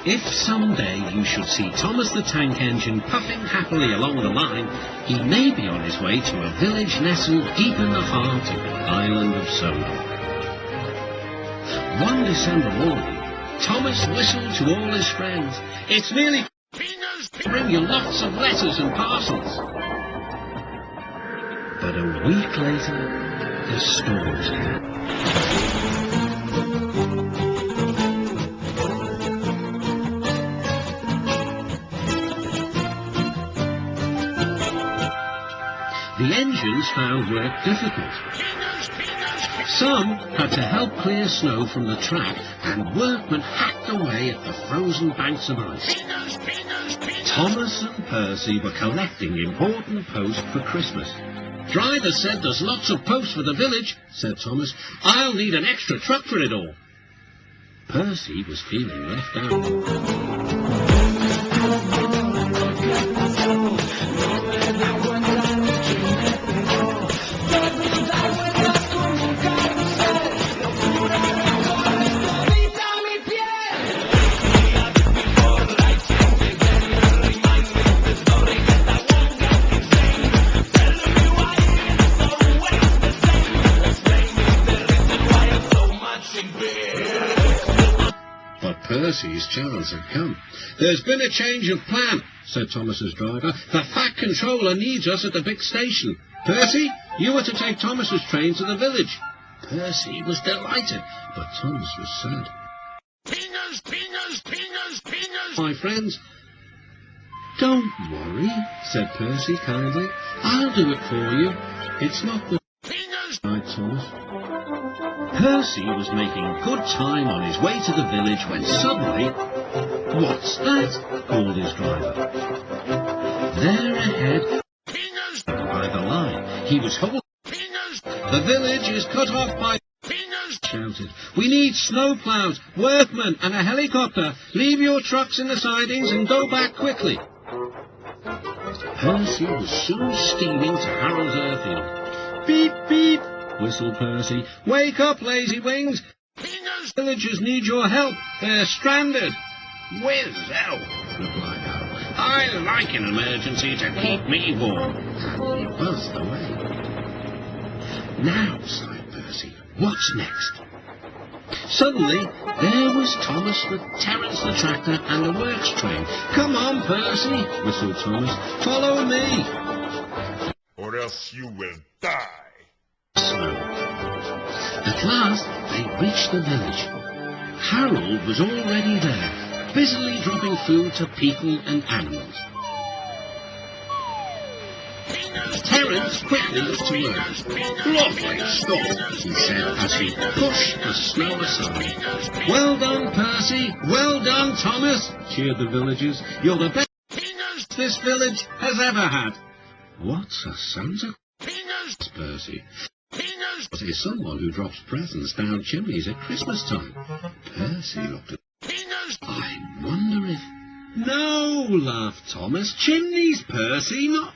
If someday you should see Thomas the Tank Engine puffing happily along the line, he may be on his way to a village nestled deep in the heart of the island of Soda. One December morning, Thomas whistled to all his friends. It's nearly Pingas, bring you lots of letters and parcels. But a week later, the storms came. The engines found work difficult. Some had to help clear snow from the track, and workmen hacked away at the frozen banks of ice. Thomas and Percy were collecting important post for Christmas. Driver said there's lots of post for the village, said Thomas. I'll need an extra truck for it all. Percy was feeling left out. But Percy's chance had come. There's been a change of plan, said Thomas's driver. The Fat Controller needs us at the big station. Percy, you are to take Thomas's train to the village. Percy was delighted, but Thomas was sad. Pingas, Pingas, Pingas, Pingas, my friends. Don't worry, said Percy kindly. I'll do it for you. It's not the Pingas, cried Thomas. Percy was making good time on his way to the village when suddenly... What's that? Called his driver. There ahead, by the line, he was holding... The village is cut off by... shouted. We need snowplows, workmen and a helicopter. Leave your trucks in the sidings and go back quickly. Percy was soon steaming to Harold's airfield. Beep, beep, whistled Percy. Wake up, lazy wings. Villagers need your help. They're stranded. Whiz-ow, replied Harold. I like an emergency to keep me warm. And he buzzed away. Now, sighed Percy, what's next? Suddenly, there was Thomas with Terence the tractor and the works train. Come on, Percy, whistled Thomas. Follow me. Or else you will die. Snow. At last, they reached the village. Harold was already there, busily dropping food to people and animals. Terence quickly looked to work. Lovely stuff, he said as he pushed the snow aside. Well done, Percy. Well done, Thomas, cheered the villagers. You're the best this village has ever had. What's a Santa? Percy. Is someone who drops presents down chimneys at Christmas time. Percy looked at... I wonder if... No, laughed Thomas. Chimneys, Percy, not...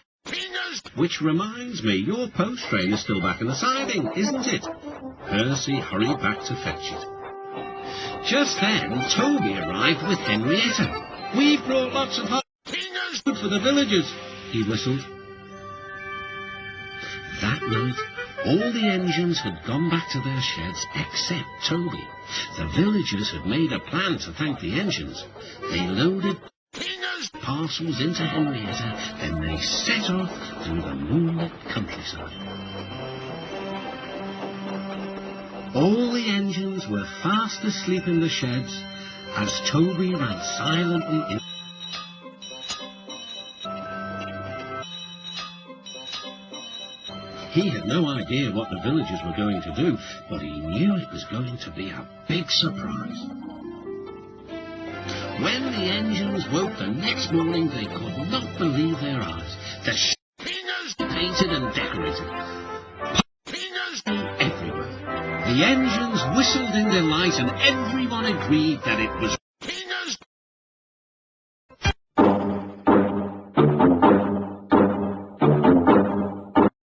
Which reminds me, your post train is still back in the siding, isn't it? Percy hurried back to fetch it. Just then, Toby arrived with Henrietta. We've brought lots of hot food for the villagers, he whistled. That night, all the engines had gone back to their sheds except Toby. The villagers had made a plan to thank the engines. They loaded parcels into Henrietta, then they set off through the moonlit countryside. All the engines were fast asleep in the sheds as Toby ran silently in. He had no idea what the villagers were going to do, but he knew it was going to be a big surprise. When the engines woke the next morning, they could not believe their eyes. The sheds were painted and decorated. Everywhere. The engines whistled in delight, and everyone agreed that it was